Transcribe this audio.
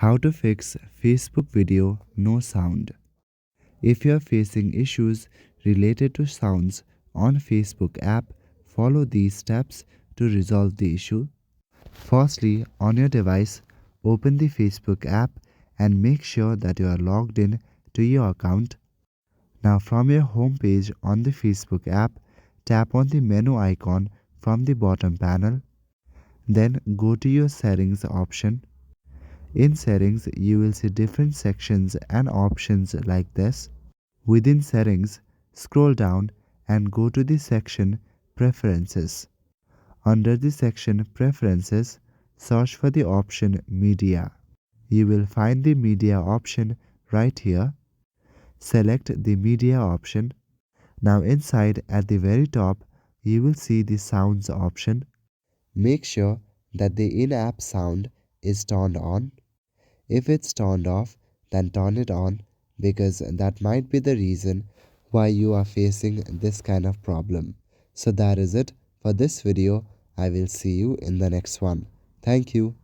How to fix Facebook video no sound. If you are facing issues related to sounds on Facebook app, follow these steps to resolve the issue. Firstly, on your device, open the Facebook app and make sure that you are logged in to your account. Now from your home page on the Facebook app, tap on the menu icon from the bottom panel. Then go to your settings option. In settings, you will see different sections and options like this. Within settings, scroll down and go to the section Preferences. Under the section Preferences, search for the option Media. You will find the media option right here. Select the media option. Now inside at the very top, you will see the sounds option. Make sure that the in-app sound is turned on. If it's turned off, then turn it on because that might be the reason why you are facing this kind of problem. So that is it for this video. I will see you in the next one. Thank you.